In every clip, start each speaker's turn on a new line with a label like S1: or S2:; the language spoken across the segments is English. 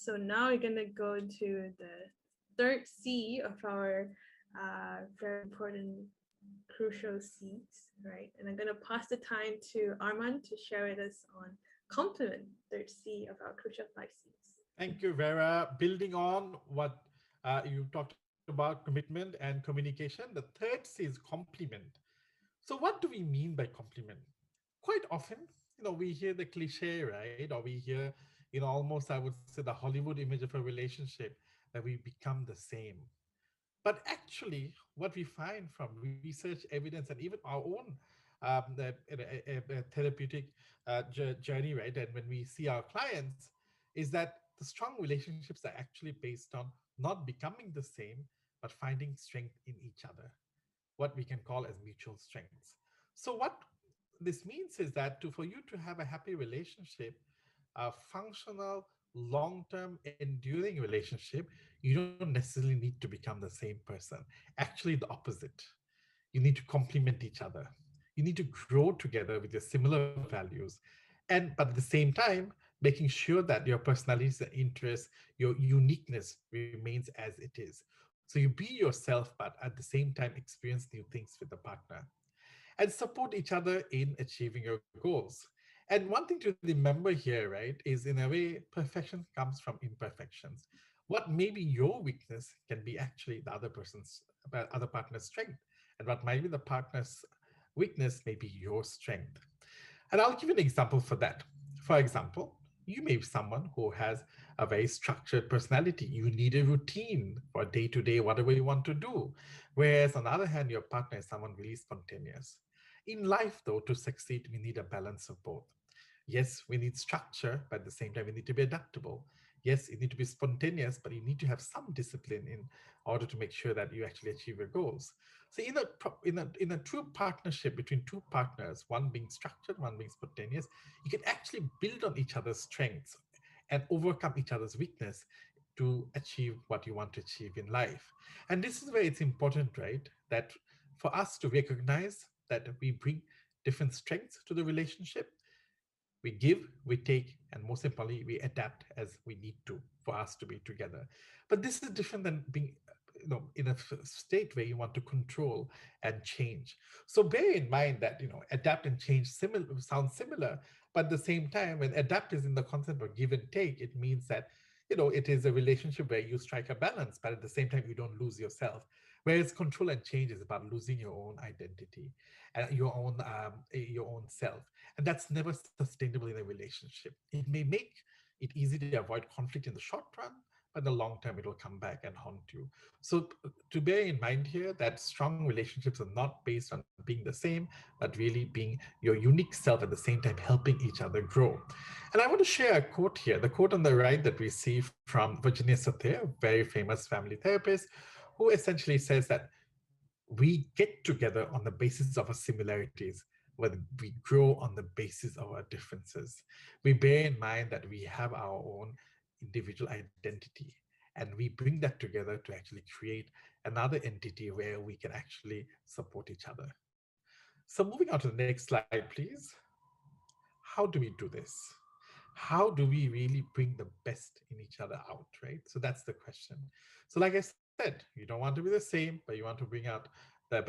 S1: So now we're gonna go to the third C of our very important, crucial C's, right? And I'm gonna pass the time to Arman to share with us on complement, third C of our crucial five C's.
S2: Thank you, Vera. Building on what you talked about, commitment and communication, the third C is complement. So what do we mean by complement? Quite often, we hear the cliche, right? Or we hear, almost, I would say, the Hollywood image of a relationship that we become the same. But actually, what we find from research evidence and even our own therapeutic journey, right? And when we see our clients, is that the strong relationships are actually based on not becoming the same, but finding strength in each other, what we can call as mutual strengths. So what this means is that for you to have a happy relationship, a functional, long-term, enduring relationship, you don't necessarily need to become the same person. Actually, the opposite. You need to complement each other. You need to grow together with your similar values. But at the same time, making sure that your personalities and interests, your uniqueness remains as it is. So you be yourself, but at the same time, experience new things with the partner and support each other in achieving your goals. And one thing to remember here, right, is in a way, perfection comes from imperfections. What may be your weakness can be actually the other partner's strength, and what might be the partner's weakness may be your strength. And I'll give you an example for that. For example, you may be someone who has a very structured personality. You need a routine for day to day, whatever you want to do. Whereas on the other hand, your partner is someone really spontaneous. In life, though, to succeed, we need a balance of both. Yes, we need structure, but at the same time, we need to be adaptable. Yes, you need to be spontaneous, but you need to have some discipline in order to make sure that you actually achieve your goals. So in a true partnership between two partners, one being structured, one being spontaneous, you can actually build on each other's strengths and overcome each other's weakness to achieve what you want to achieve in life. And this is where it's important, right? That for us to recognize that we bring different strengths to the relationship, we give, we take, and most importantly, we adapt as we need to for us to be together. But this is different than being in a state where you want to control and change. So bear in mind that adapt and change sound similar, but at the same time, when adapt is in the concept of give and take, it means that it is a relationship where you strike a balance, but at the same time you don't lose yourself. Whereas control and change is about losing your own identity and your own self, and that's never sustainable in a relationship. It may make it easy to avoid conflict in the short run, but in the long term, it will come back and haunt you. So to bear in mind here that strong relationships are not based on being the same, but really being your unique self at the same time, helping each other grow. And I want to share a quote here, the quote on the right that we see from Virginia Satir, a very famous family therapist, who essentially says that we get together on the basis of our similarities, but we grow on the basis of our differences. We bear in mind that we have our own individual identity, and we bring that together to actually create another entity where we can actually support each other. So moving on to the next slide, please. How do we do this? How do we really bring the best in each other out, right? So that's the question. So like I said, you don't want to be the same, but you want to bring out the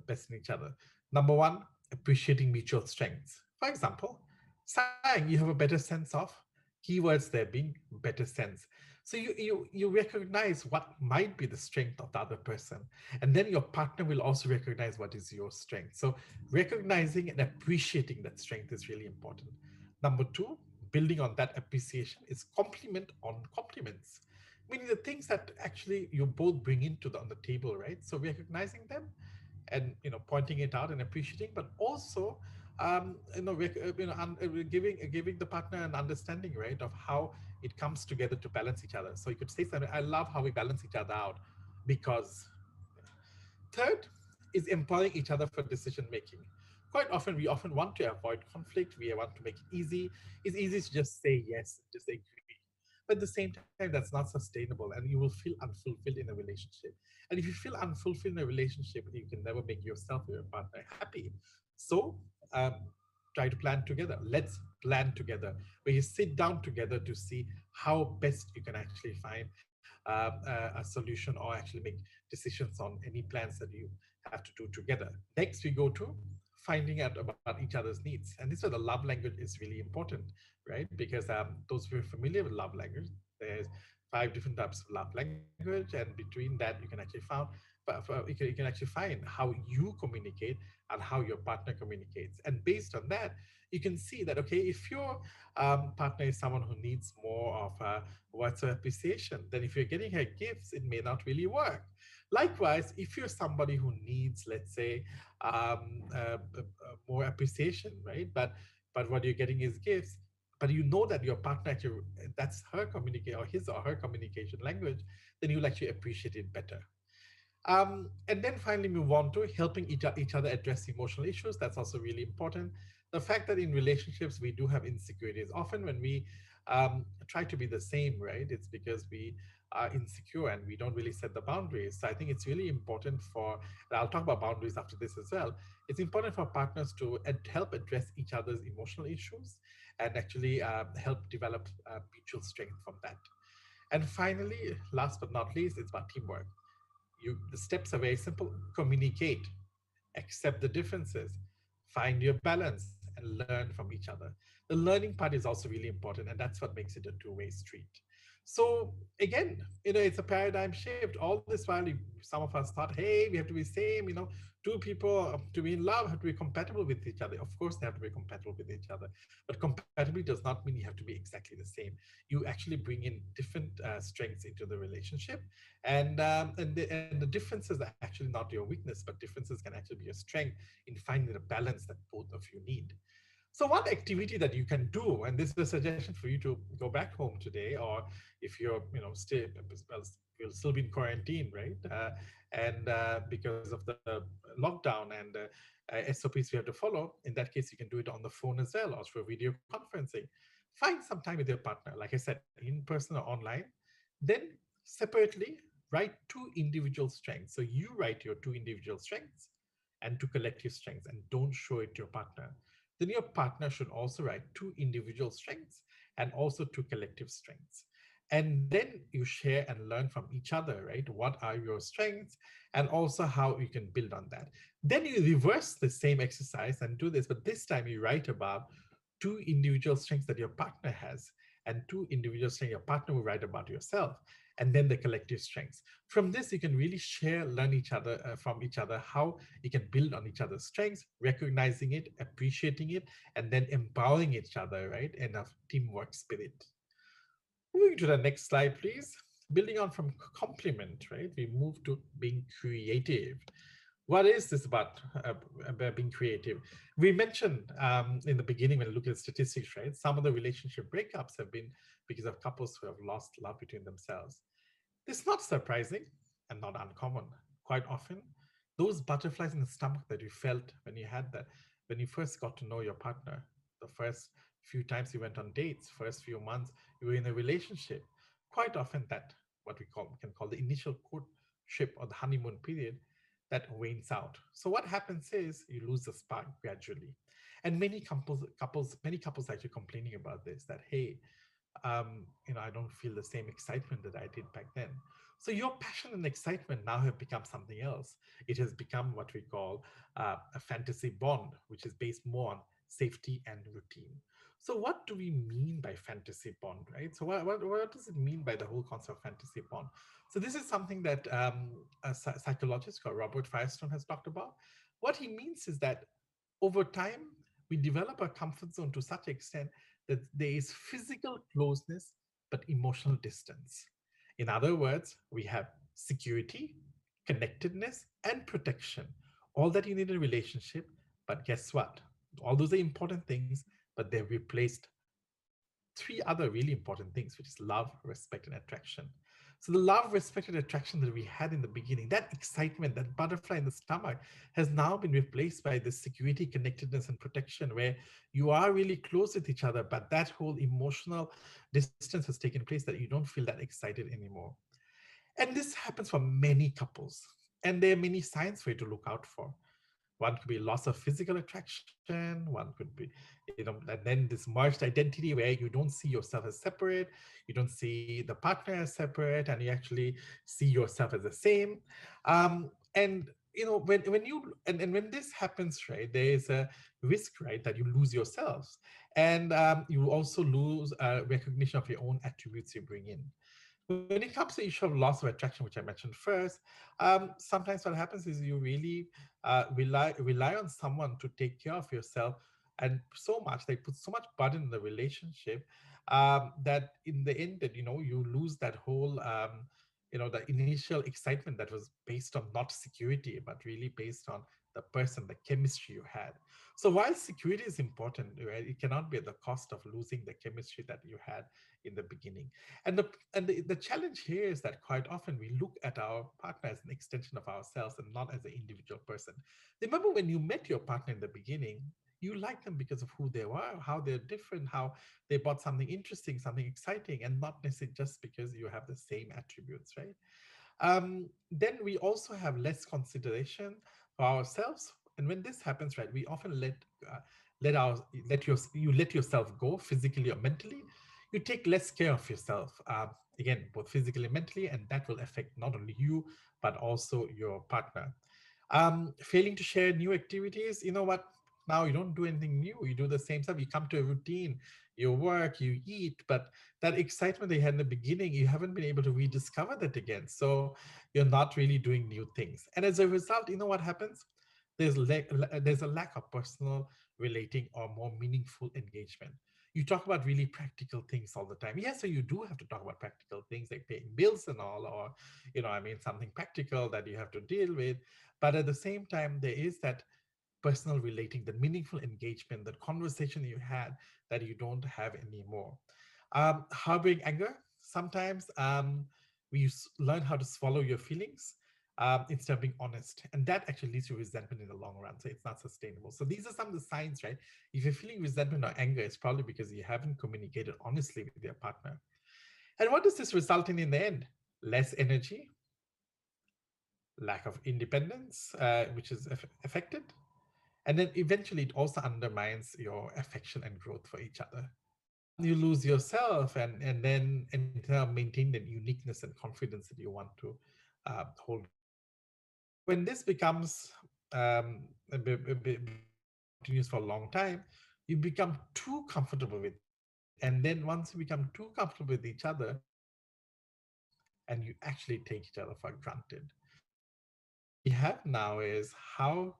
S2: best in each other. Number one, appreciating mutual strengths. For example, saying you have a better sense of, keywords there being better sense. So you recognize what might be the strength of the other person, and then your partner will also recognize what is your strength. So recognizing and appreciating that strength is really important. Number two, building on that appreciation is compliment on compliments, meaning the things that actually you both bring into on the table, right? So recognizing them and pointing it out and appreciating, but also giving the partner an understanding, right, of how it comes together to balance each other. So you could say something, I love how we balance each other out because. Third is empowering each other for decision making. Quite often, we often want to avoid conflict. We want to make it easy. It's easy to just say yes, just agree. But at the same time, that's not sustainable, and you will feel unfulfilled in a relationship. And if you feel unfulfilled in a relationship, you can never make yourself or your partner happy. So, try to plan together. Let's plan together, where you sit down together to see how best you can actually find a solution or actually make decisions on any plans that you have to do together. Next, we go to finding out about each other's needs. And this is where the love language is really important, right? Because those who are familiar with love language, there's 5 different types of love language, and between that, you can actually you can actually find how you communicate and how your partner communicates. And based on that, you can see that, okay, if your partner is someone who needs more of words of appreciation, then if you're getting her gifts, it may not really work. Likewise, if you're somebody who needs, let's say, more appreciation, right? But what you're getting is gifts, but you know that your partner actually, that's her communicate or his or her communication language, then you'll actually appreciate it better. And then finally move on to helping each other address emotional issues. That's also really important. The fact that in relationships we do have insecurities. Often when we try to be the same, right? It's because we are insecure and we don't really set the boundaries. So I think it's really important for, and I'll talk about boundaries after this as well. It's important for partners to help address each other's emotional issues and actually help develop mutual strength from that. And finally, last but not least, it's about teamwork. The steps are very simple. Communicate, accept the differences, find your balance, and learn from each other. The learning part is also really important, and that's what makes it a two-way street. So again, it's a paradigm shift. All this while, some of us thought, hey, we have to be same. Two people to be in love have to be compatible with each other. Of course, they have to be compatible with each other, but compatibility does not mean you have to be exactly the same. You actually bring in different strengths into the relationship, and the differences are actually not your weakness, but differences can actually be your strength in finding the balance that both of you need. So one activity that you can do, and this is a suggestion for you to go back home today, or if you're, still, well, you'll still be in quarantine, right? And because of the lockdown and SOPs we have to follow, in that case, you can do it on the phone as well, or through video conferencing. Find some time with your partner, like I said, in person or online. Then separately write two individual strengths. So you write your two individual strengths and two collective strengths, and don't show it to your partner. Then your partner should also write two individual strengths and also two collective strengths. And then you share and learn from each other, right? What are your strengths and also how you can build on that. Then you reverse the same exercise and do this, but this time you write about two individual strengths that your partner has and two individual strengths your partner will write about yourself, and then the collective strengths. From this, you can really share, learn each other from each other, how you can build on each other's strengths, recognizing it, appreciating it, and then empowering each other, right? And a teamwork spirit. Moving to the next slide, please. Building on from compliment, right? We move to being creative. What is this about being creative? We mentioned in the beginning when we look at statistics, right? Some of the relationship breakups have been because of couples who have lost love between themselves. This is not surprising and not uncommon. Quite often, those butterflies in the stomach that you felt when you had that, when you first got to know your partner, the first few times you went on dates, first few months you were in a relationship, quite often that what we can call the initial courtship or the honeymoon period, that wanes out. So what happens is you lose the spark gradually. And many couples are actually complaining about this, that hey, I don't feel the same excitement that I did back then. So your passion and excitement now have become something else. It has become what we call a fantasy bond, which is based more on safety and routine. So what do we mean by fantasy bond, right? So what does it mean by the whole concept of fantasy bond? So this is something that a psychologist called Robert Firestone has talked about. What he means is that over time, we develop a comfort zone to such extent that there is physical closeness but emotional distance. In other words, we have security, connectedness, and protection. All that you need in a relationship. But guess what? All those are important things, but they're replaced three other really important things, which is love, respect, and attraction. So the love, respect, and attraction that we had in the beginning, that excitement, that butterfly in the stomach, has now been replaced by this security, connectedness, and protection, where you are really close with each other, but that whole emotional distance has taken place that you don't feel that excited anymore. And this happens for many couples, and there are many signs for you to look out for. One could be loss of physical attraction. One could be, and then this merged identity where you don't see yourself as separate, you don't see the partner as separate, and you actually see yourself as the same. And when you and when this happens, right, there is a risk, right, that you lose yourselves, and you also lose recognition of your own attributes you bring in. When it comes to the issue of loss of attraction, which I mentioned first, sometimes what happens is you really rely on someone to take care of yourself, and so much they put so much burden in the relationship, that in the end, that you lose that whole the initial excitement that was based on not security, but really based on the person, the chemistry you had. So while security is important, right, it cannot be at the cost of losing the chemistry that you had in the beginning. And the challenge here is that quite often we look at our partner as an extension of ourselves and not as an individual person. Remember, when you met your partner in the beginning, you liked them because of who they were, how they're different, how they brought something interesting, something exciting, and not necessarily just because you have the same attributes, right? Then we also have less consideration for ourselves, and when this happens, right, we often uh, let our let your you let yourself go physically or mentally. You take less care of yourself, again, both physically and mentally, and that will affect not only you but also your partner. Failing to share new activities, you know what? Now you don't do anything new. You do the same stuff. You come to a routine. You work, you eat, but that excitement they had in the beginning, you haven't been able to rediscover that again. So you're not really doing new things. And as a result, you know what happens? There's a lack of personal relating or more meaningful engagement. You talk about really practical things all the time. Yes, so you do have to talk about practical things like paying bills and all, or, something practical that you have to deal with. But at the same time, there is that personal relating, the meaningful engagement, the conversation you had that you don't have anymore. Harboring anger, sometimes learn how to swallow your feelings instead of being honest. And that actually leads to resentment in the long run. So it's not sustainable. So these are some of the signs, right? If you're feeling resentment or anger, it's probably because you haven't communicated honestly with your partner. And what does this result in the end? Less energy, lack of independence, which is affected, and then eventually it also undermines your affection and growth for each other. You lose yourself, and then maintain that uniqueness and confidence that you want to hold on to. So when this becomes continues for a long time, you become too comfortable with each other, right? And then once you become too comfortable with each other, you overshare and you actually take each other for granted. So what we have now is, how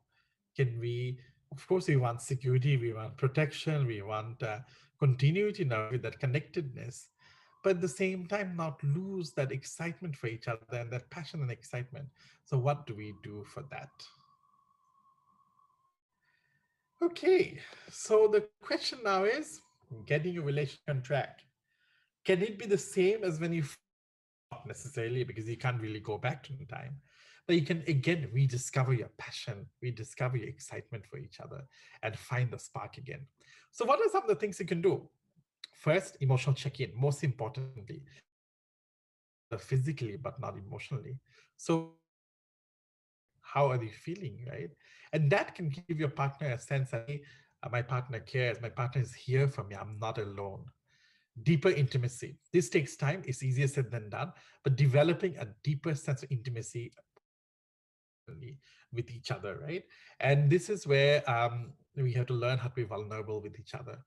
S2: can we, of course, we want security, we want protection, we want continuity in our, with that connectedness, but at the same time not lose that excitement for each other and that passion and excitement. So what do we do for that? Okay, so the question now is, getting your relationship on track, can it be the same as when you first met? Not necessarily, because you can't really go back to the time, but you can again rediscover your passion, rediscover your excitement for each other, and find the spark again. So, what are some of the things you can do? First, emotional check in. Most importantly, you need to see each other physically, but not emotionally. So, how are you doing? How are you feeling, right? And that can give your partner a sense that, hey, my partner cares, my partner is here for me, I'm not alone. Deeper intimacy. This takes time, it's easier said than done, but developing a deeper sense of intimacy, most importantly, with each other, right? And this is where we have to learn how to be vulnerable with each other.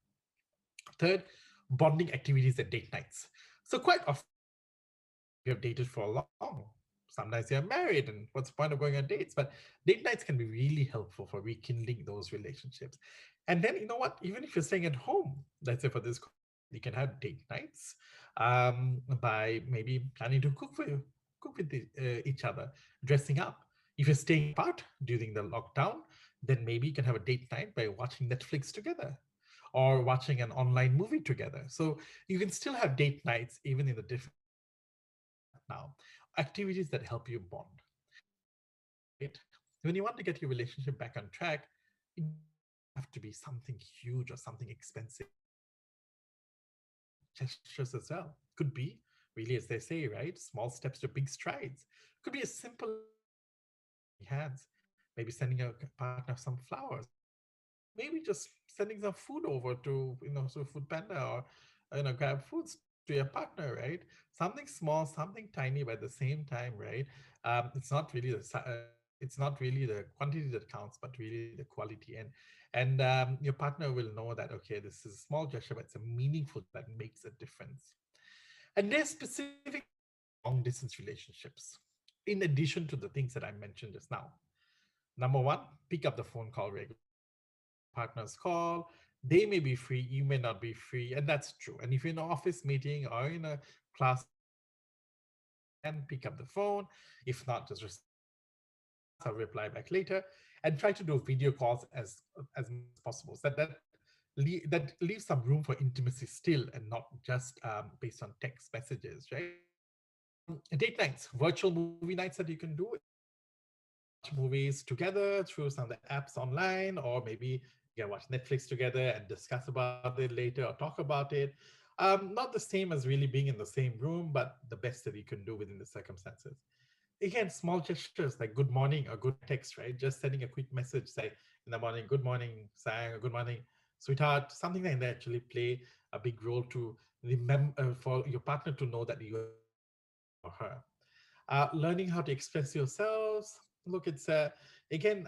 S2: Third, bonding activities and date nights. So quite often, maybe you have dated for long. Sometimes you're married, and what's the point of going on dates? But date nights can be really helpful for rekindling those relationships. And then, you know what? Even if you're staying at home, let's say for this quarantine, you can have date nights by maybe planning to cook with each other, dressing up. If you're staying apart during the lockdown, then maybe you can have a date night by watching Netflix together or watching an online movie together. So you can still have date nights even in the difficult times that we have now. Activities that help you bond. And lastly, right, when you want to get your relationship back on track, it doesn't really have to be something huge or something expensive. Small gestures as well. Could be, really, as they say, right? Small steps to big strides. Could be as simple as, holding hands, maybe sending your partner some flowers, maybe just sending some food over to, so Food Panda, or grab foods to your partner, right? Something small, something tiny, but at the same time, right? It's not really the quantity that counts, but really the quality. And your partner will know that, okay, this is a small gesture, but it's a meaningful that makes a difference. And there's specific tips for long distance relationships, in addition to the things that I mentioned just now. Number one, pick up the phone call regularly. When your partners call, they may be free, you may not be free, and that's true. And if you're in an office meeting or in a classroom, raise your hand, pick up the phone. If not, just respond, hey, I'm in class, I'll reply back later, and try to do video calls as much as possible. So that leaves some room for intimacy still, and not just based on text messages, right? Date nights, virtual movie nights that you can do is you can watch movies together through some of the apps online, or maybe you can watch Netflix together and discuss about it later or talk about it. Not the same as really being in the same room, but the best that you can do within the circumstances. Again, small gestures like good morning or good night text, right? Just sending a quick message, say in the morning, good morning, Sang, or good morning, sweetheart, something like that actually play a big role to remember for your partner to know that you are thinking of him or her. Learning how to express yourselves. Look, it's again,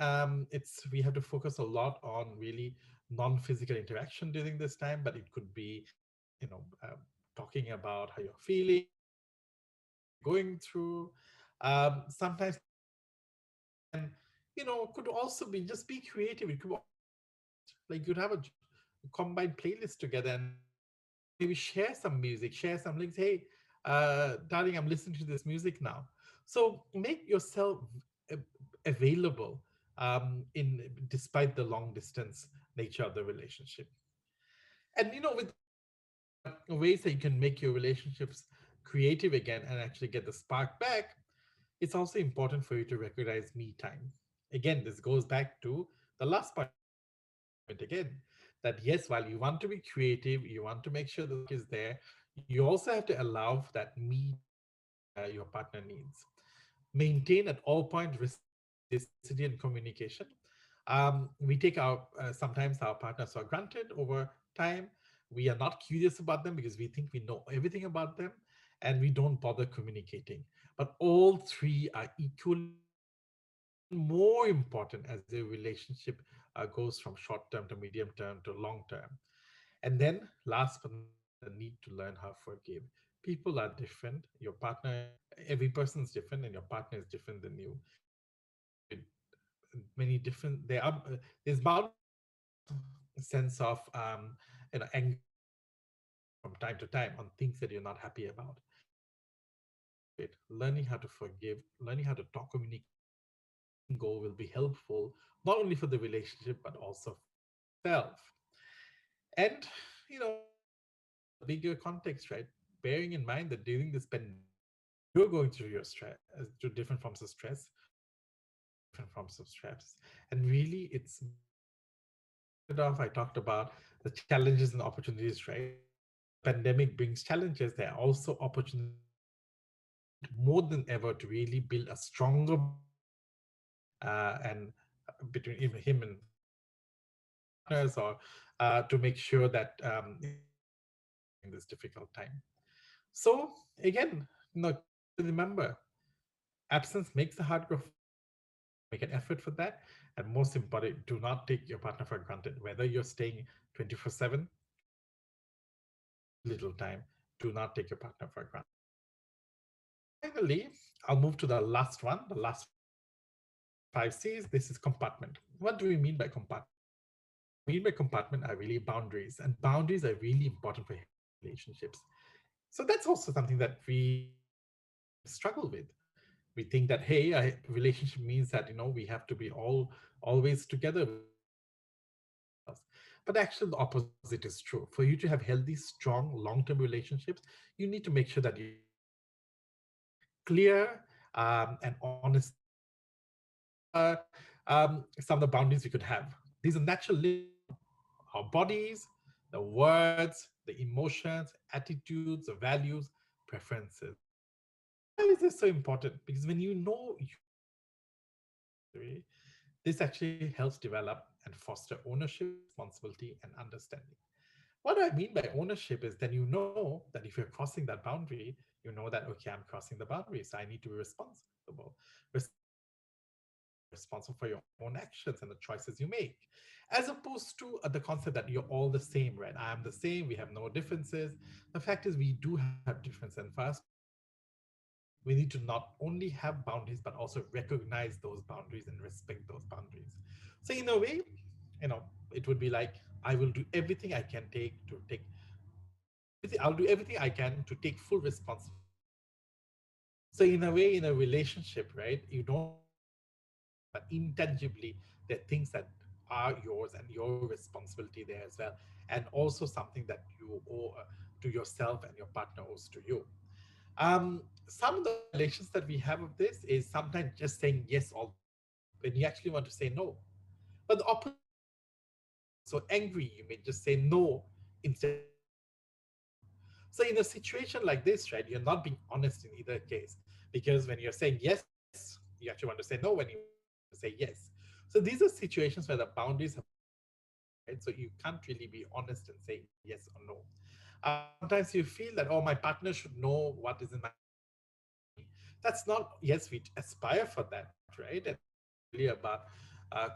S2: it's we have to focus a lot on really non-physical interaction during this time, but it could be, you know, talking about how you're feeling, what you're going through. Sometimes talking about music, and could also be just be creative. It could also be playlist. Like you'd have a combined playlist together, and maybe share some music, share some links. Hey, darling, I'm listening to this music now. So make yourself a- available, in despite the long distance nature of the relationship. And with all these ways that you can make your relationships creative again and actually get the spark back, it's also important for you to recognize me time. Again, this goes back to the last point that I made a point again, that yes, while you want to be creative, you want to make sure the spark is there, you also have to allow that me time that your partner needs. Maintain at all points respect, authenticity, and communication. We take our sometimes our partners for granted over time. We are not curious about them because we think we know everything about them, and we don't bother communicating. But all three are equally important, or even more important, as the relationship goes from short term to medium term to long term. And then, last but not least, the need to learn how to forgive. People are different. Every person is different, and your partner is different than you. You're dealing with many different. There's bound to be some sense of anger or frustration from time to time on things that you're not happy about. Learning how to forgive it, learning how to forgive, learning how to talk, communicate, and letting go will be helpful not only for the relationship but also for yourself. And in the bigger context, right? Bearing in mind that during this pandemic, you're going through your stress, through different forms of stress. We're going through different forms of stress, and really, it's as I started off, I talked about the challenges and opportunities, right? While the pandemic brings challenges, there are also opportunities. And we need more than ever to really build a stronger bond and between him and our partners, or to make sure that we are together during this difficult time. So again, keep remember, absence makes the heart grow fonder. Make an effort for that, and most important, do not take your partner for granted. Whether you're staying 24/7 or spending very little time, do not take your partner for granted. And finally, I'll move to the last one, the last the 5 C's. This is compartment. What do we mean by compartment? What I mean by compartment are really boundaries, and boundaries are really important for healthy relationships. So that's also something that we sometimes struggle with. We think that, hey, a relationship means that we have to be always together, we have to be always loving ourselves. But actually the opposite is true. For you to have healthy, strong, long-term relationships, you need to make sure that your boundaries are clear and honest as well. So here are some of the boundaries you could have. These are natural limits on our bodies, the words, the emotions, attitudes, the values, preferences. Why is this so important? Because when you know your boundary, This actually helps develop and foster ownership, responsibility, and understanding. What do I mean by ownership is then you know that if you're crossing that boundary, you know that, okay, I'm crossing the boundary, so I need to be responsible. Responsible for what? You're responsible for your own actions and the choices you make, as opposed to the concept that you're all the same, right? I am the same, we have no differences. The fact is, we do have differences, and for us to have boundaries, we need to not only have boundaries, but also recognize those boundaries and respect those boundaries. So, in a way, it would be like, I will do everything I can take to take everything. I'll do everything I can to take full responsibility for your actions. So in a way, in a relationship, right, you don't only have boundaries, but intangibly, there are things that are yours and your responsibility there as well, and also something that you owe to yourself and your partner owes to you. Some of the violations that we have of this is sometimes just saying yes all the time when you actually want to say no. But the opposite is also true. Sometimes when you're so angry, you may just say no instead of saying yes. So in a situation like this, right, you're not being honest in either case, because when you're saying yes, you actually want to say no. When you want to say no, you want to say yes. So these are situations where the boundaries have been crossed, right? So you can't really be honest and say yes or no. Sometimes you feel that, oh, my partner should know what is in my mind and what is in me. That's not, yes, we aspire for that, right? And this is really about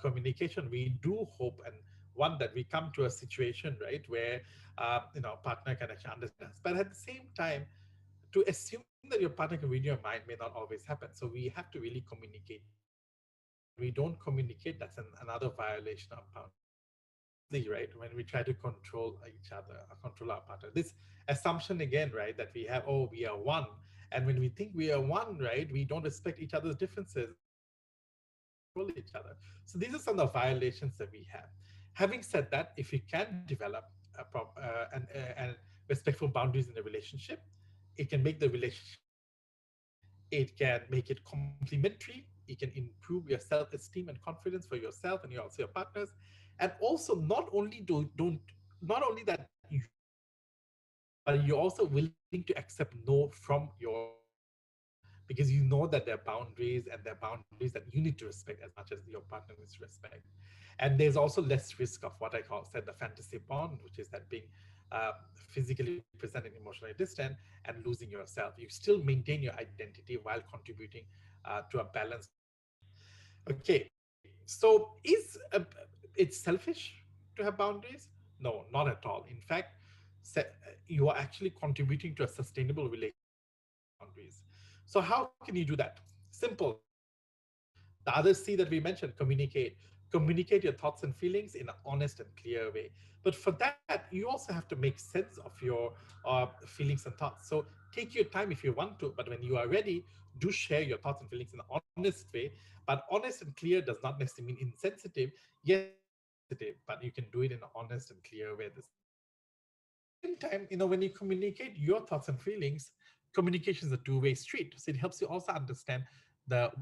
S2: communication. We do hope and want that we come to a situation, right, where partner can actually understand us. But at the same time, to assume that your partner can read your mind may not always happen. So we have to really communicate here. And when we don't communicate, that's another violation of boundaries. Lastly, right, when we try to control each other, or control our partner, this assumption again, right, that we have, oh, we are one. And when we think we are one, right, we don't respect each other's differences and we try to control each other. So these are some of the violations that we have. Having said that, if we can develop and respectful boundaries in a relationship, it can make the relationship stronger. It can make it complementary. It can improve your self-esteem and confidence for yourself and also your partners. And also, not only that you respect each other, but you're also willing to accept no from your partner, because you know that there are boundaries and there are boundaries that you need to respect as much as your partner needs to respect. And there's also less risk of what I call said the fantasy bond, which is that being physically present and emotionally distant and losing yourself. You still maintain your identity while contributing to a balanced relationship. Okay, so is it selfish to have boundaries? No, not at all. In fact, you are actually contributing to a sustainable relationship when you have boundaries. So how can you do that? Simple, right? The other C that we mentioned, communicate. Communicate your thoughts and feelings in an honest and clear way. But for that, you also have to make sense of your feelings and thoughts. So take your time if you want to, but when you are ready, do share your thoughts and feelings in an honest way. But honest and clear does not necessarily mean insensitive. Yes, it can be sensitive, but you can do it in an honest and clear way at the same time. At the same time, when you communicate your thoughts and feelings, communication is a two-way street. So it helps you also understand what is going on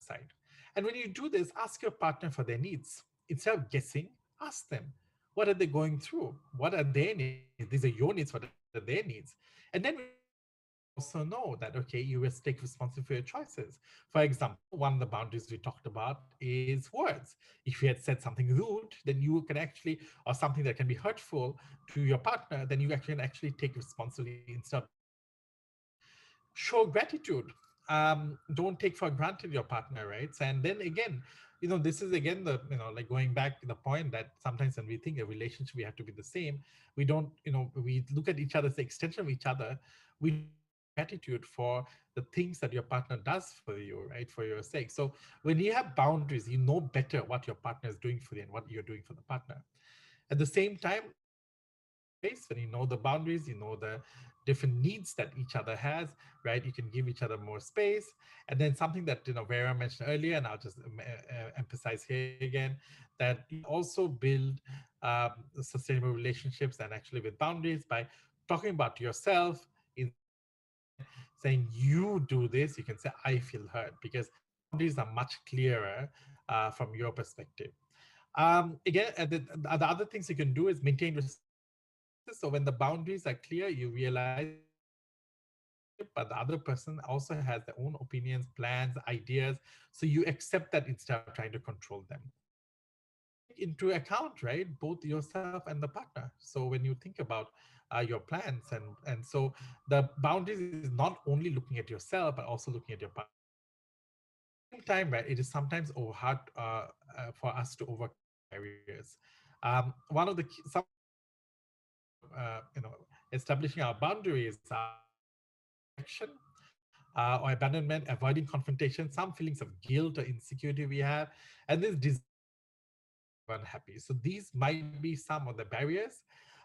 S2: the other side. And when you do this, ask your partner for their needs. Instead of guessing, ask them, what are they going through? What are their needs? These are your needs, what are their needs? And then when you do this, you also know that, okay, you will take responsibility for your choices. For example, one of the boundaries we talked about is words. If you had said something rude, then you can actually, or something that can be hurtful to your partner, then you can actually take responsibility instead of just saying yes. Show gratitude. Don't take for granted your partner, right? And then again, this is again the, like going back to the point that sometimes when we think a relationship we have to be the same, we don't, we look at each other as the extension of each other. We don't show gratitude for the things that your partner does for you, right, for your sake. So when you have boundaries, you know better what your partner is doing for you and what you're doing for the partner. At the same time, when you give each other space, when you know the boundaries, you know the different needs that each other has, right? You can give each other more space. And then something that Vera mentioned earlier, and I'll just emphasize here again, that you can also build sustainable relationships and actually with boundaries by talking about yourself. Instead of saying you do this, you can say I feel hurt, because boundaries are much clearer from your perspective. Again, the other things you can do is maintain respect for your choices. So when the boundaries are clear, you realize that but the other person also has their own opinions, plans, ideas. So you accept that instead of trying to control them. And take into account, right, both yourself and the partner. So when you think about your plans, and so the boundaries is not only looking at yourself, but also looking at your partner. At the same time, right, it is sometimes hard for us to overcome these barriers. One of the some of the key factors for establishing our boundaries are rejection or abandonment, avoiding confrontation, some feelings of guilt or insecurity we have, and this desire to keep everyone happy. So these might be some of the barriers,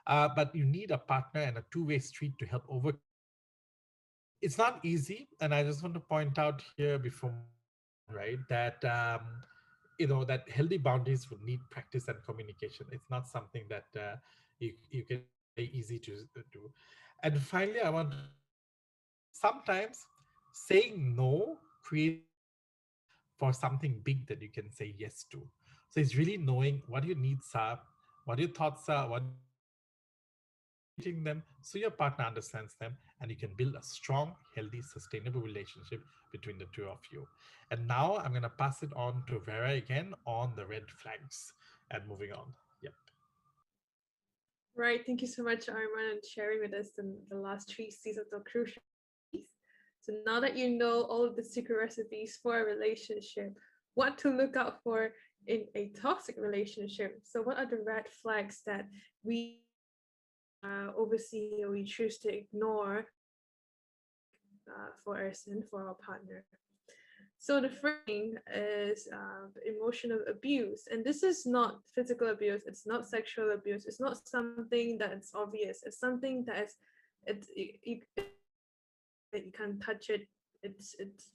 S2: but you need a partner and a two-way street to help overcome them. It's not easy, and I just want to point out here before moving on, right, that that healthy boundaries would need practice and communication. It's not something that you can it's very easy to do. And finally, I want to say that sometimes saying no creates the space for something big that you can say yes to. So it's really knowing what your needs are, what your thoughts are, what your feelings are, and communicating them so your partner understands them, and you can build a strong, healthy, sustainable relationship between the two of you. And now I'm going to pass it on to Vera again on the red flags and moving on. Yep.
S1: Right. Thank you so much, Arman, and sharing with us the last three C's of the crucial C's. So now that you know all of the secret recipes for a relationship, what to look out for in a toxic relationship. So what are the red flags that we oversee or we choose to ignore for us and for our partner? So the first thing is emotional abuse, and this is not physical abuse. It's not sexual abuse. It's not something that's obvious. It's something that is, you can't touch it.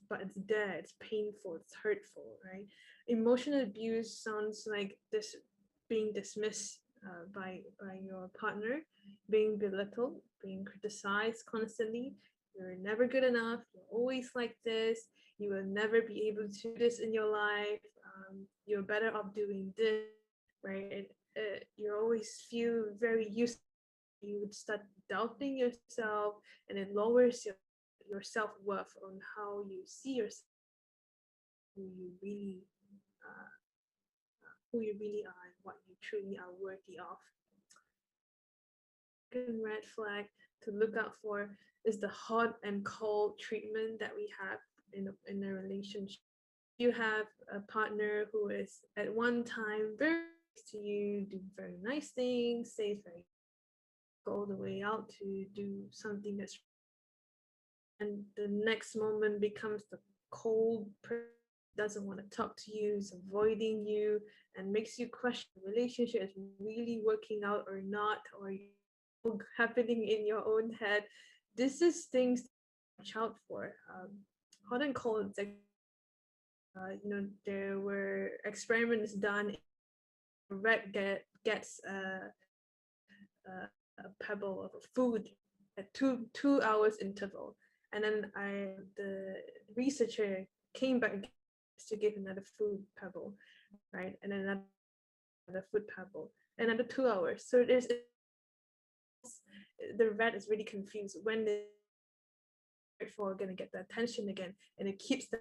S1: But it's there. It's painful. It's hurtful, right? Emotional abuse sounds like this being dismissed by your partner, being belittled, being criticized constantly. You're never good enough. You're always like this. You will never be able to do this in your life. You're better off doing this, right? You always feel very used. You would start doubting yourself, and it lowers your self worth on how you see yourself, who you really uh, who you really are, and what you truly are worthy of. Second red flag to look out for is the hot and cold treatment that we have in a relationship. You have a partner who is at one time very nice to you, do very nice things, says very go all the way out to do something that's, and the next moment becomes the cold person, doesn't want to talk to you, is avoiding you, and makes you question the relationship is really working out or not, or happening in your own head. This is things to watch out for. Hot and cold, there were experiments done. Rat gets a pebble of food at two hours interval, and then the researcher came back to give another food pebble, right, and then another food pebble, another 2 hours. So the rat is really confused when the for gonna get the attention again, and it keeps the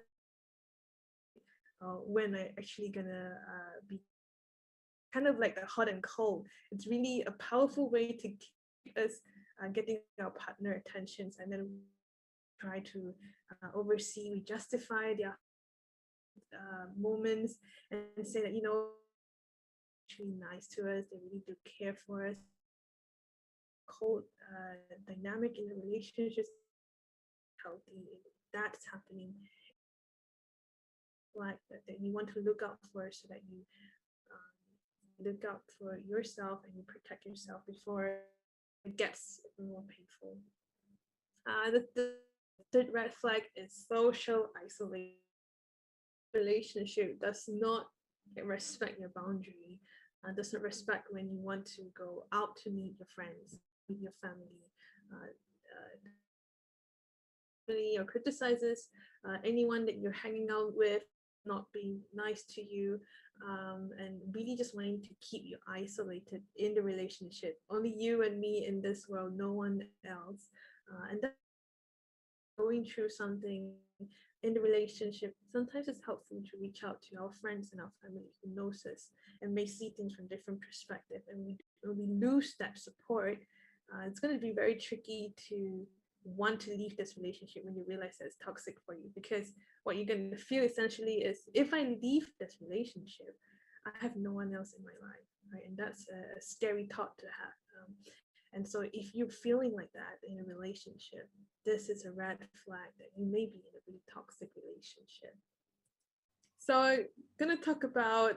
S1: when I actually gonna be kind of like the hot and cold. It's really a powerful way to keep us getting our partner attentions, and then try to oversee, we justify their moments and say that actually nice to us, they really do care for us. Cold dynamic in the relationships healthy. That's happening, like that you want to look out for, so that you look out for yourself and you protect yourself before it gets more painful. The third red flag is social isolation. Relationship does not respect your boundary, does not respect when you want to go out to meet your friends, meet your family, or criticizes anyone that you're hanging out with, not being nice to you, and really just wanting to keep you isolated in the relationship. Only you and me in this world, no one else. And that's going through something in the relationship, sometimes it's helpful to reach out to our friends and our family who knows us and may see things from different perspective. And when we lose that support, it's going to be very tricky to want to leave this relationship when you realize that it's toxic for you, because what you're going to feel essentially is, if I leave this relationship, I have no one else in my life, right? And that's a scary thought to have. And so if you're feeling like that in a relationship, this is a red flag that you may be in a really toxic relationship. So I'm going to talk about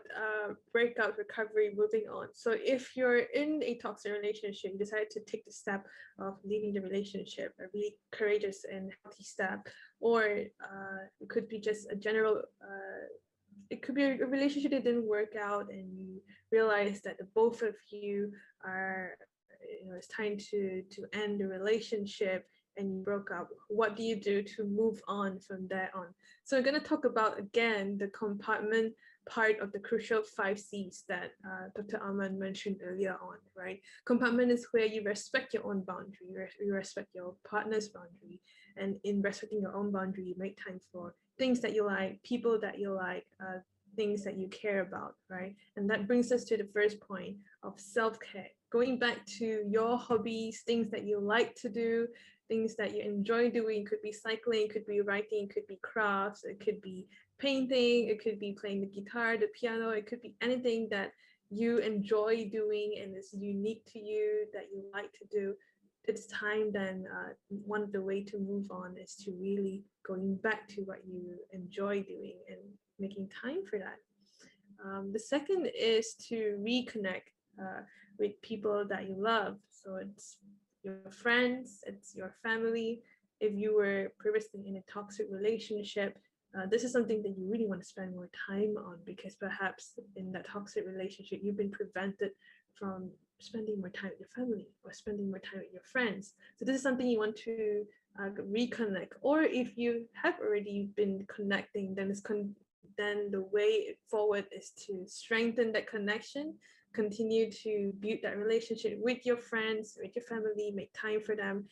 S1: breakout recovery, moving on. So if you're in a toxic relationship, you decide to take the step of leaving the relationship, a really courageous and healthy step, or it could be just a general, it could be a relationship that didn't work out and you realize that the both of you are, it's time to end the relationship and you broke up. What do you do to move on from there on? So we're going to talk about, again, the compartment part of the crucial 5 C's that Dr. Arman mentioned earlier on, right? Compartment is where you respect your own boundary, you respect your partner's boundary, and in respecting your own boundary, you make time for things that you like, people that you like, things that you care about, right? And that brings us to the first point of self-care. Going back to your hobbies, things that you like to do, things that you enjoy doing. It could be cycling, it could be writing, it could be crafts, it could be painting, it could be playing the guitar, the piano, it could be anything that you enjoy doing and is unique to you that you like to do. It's time then, one of the way to move on is to really going back to what you enjoy doing and making time for that. The second is to reconnect with people that you love. So it's your friends, it's your family. If you were previously in a toxic relationship, this is something that you really want to spend more time on, because perhaps in that toxic relationship, you've been prevented from spending more time with your family or spending more time with your friends. So this is something you want to reconnect. Or if you have already been connecting, then then the way forward is to strengthen that connection, continue to build that relationship with your friends, with your family, make time for them,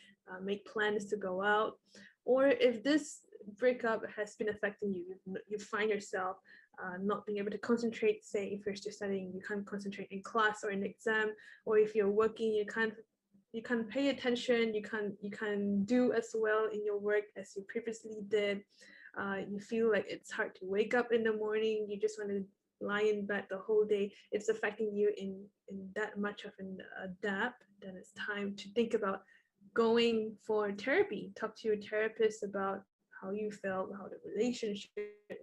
S1: make plans to go out. Or if this breakup has been affecting you, you find yourself not being able to concentrate, say if you're still studying, you can't concentrate in class or in exam, or if you're working, you can't pay attention, you can't do as well in your work as you previously did. You feel like it's hard to wake up in the morning, you just want to lie in bed the whole day. It's affecting you in that much of a depth. Then it's time to think about going for therapy. Talk to your therapist about how you felt, how the relationship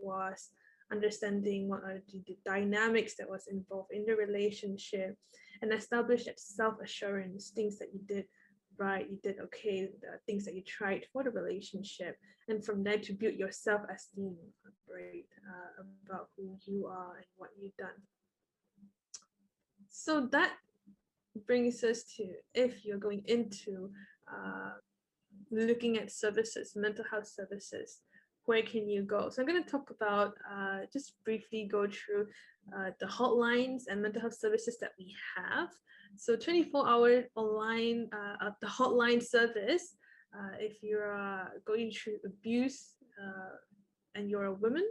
S1: was, understanding what are the dynamics that was involved in the relationship, and establish that self-assurance, things that you did right, you did okay, the things that you tried for the relationship, and from there to build your self-esteem, right, about who you are and what you've done. So that brings us to, if you're going into looking at services, mental health services, where can you go? So I'm going to talk about, just briefly go through the hotlines and mental health services that we have. So 24-hour online, the hotline service, if you're going through abuse and you're a woman,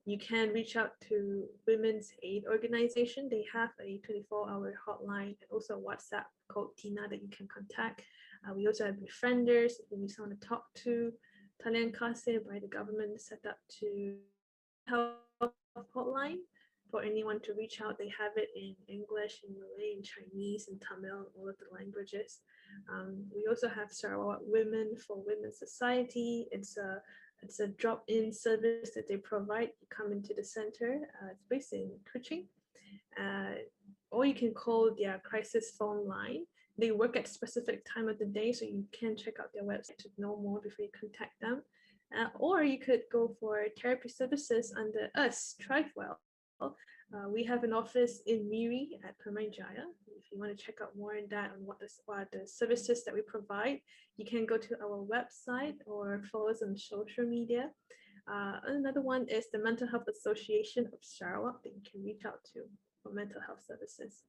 S1: you can reach out to Women's Aid Organization. They have a 24-hour hotline and also a WhatsApp called Tina that you can contact. We also have befrienders if you need someone to talk to. Talian Kasih by the government set up to health hotline for anyone to reach out. They have it in English, in Malay, in Chinese, in Tamil, all of the languages. We also have Sarawak Women for Women's Society. It's a drop-in service that they provide. You come into the center. It's based in Kuching. Or you can call their crisis phone line. They work at a specific time of the day, so you can check out their website to know more before you contact them. Or you could go for therapy services under us, ThriveWell. We have an office in Miri at Permain Jaya. If you want to check out more on that, on what the services that we provide, you can go to our website or follow us on social media. Another one is the Mental Health Association of Sarawak that you can reach out to for mental health services.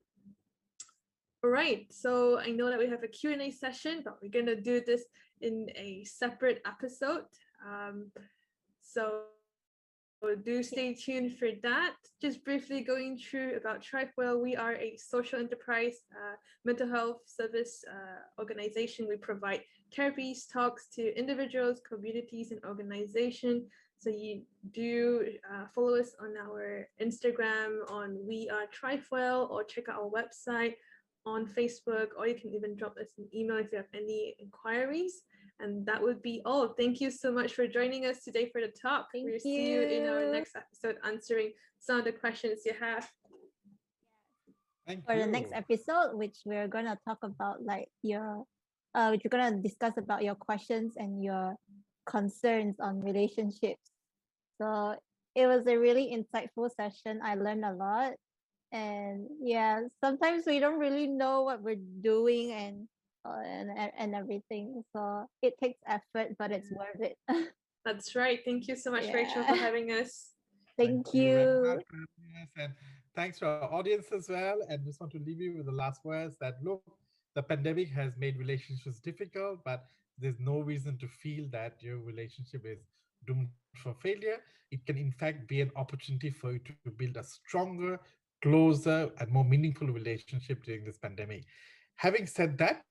S1: All right, so I know that we have a Q&A session, but we're going to do this in a separate episode. So do stay tuned for that. Just briefly going through about Trifewell, we are a social enterprise mental health service organization. We provide therapies, talks to individuals, communities, and organizations. So you do follow us on our Instagram on We Are Trifewell, or check out our website on Facebook, or you can even drop us an email if you have any inquiries. And that would be all. Thank you so much for joining us today for the talk. We'll see you in our next episode answering some of the questions you have.
S2: Thank
S3: For the
S2: you.
S3: next episode, which we're gonna talk about like your which we're gonna discuss about your questions and your concerns on relationships. So it was a really insightful session. I learned a lot. And yeah, sometimes we don't really know what we're doing and everything. So it takes effort, but it's worth it.
S1: That's right. Thank you so much, Rachel, for
S3: Yeah.
S1: having us.
S3: Thank
S2: you very
S3: you.
S2: much for having us, and thanks to our audience as well. And just want to leave you with the last words that look, the pandemic has made relationships difficult, but there's no reason to feel that your relationship is doomed for failure. It can, in fact, be an opportunity for you to build a stronger, closer, and more meaningful relationship during this pandemic. Having said that,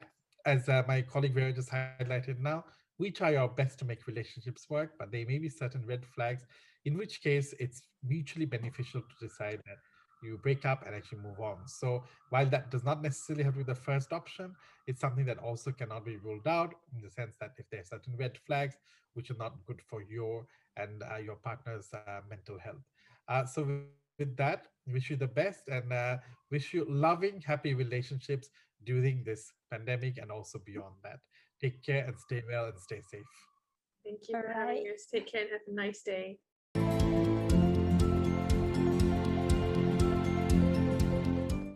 S2: as my colleague Vera just highlighted now, we try our best to make relationships work, but there may be certain red flags, in which case it's mutually beneficial to decide that you break up and actually move on. So while that does not necessarily have to be the first option, it's something that also cannot be ruled out, in the sense that if there are certain red flags which are not good for your and your partner's mental health. So with that, wish you the best, and wish you loving, happy relationships during this pandemic and also beyond that. Take care and stay well and stay safe.
S1: Thank you
S3: All
S1: for having
S3: right.
S1: us. Take care and have a nice day.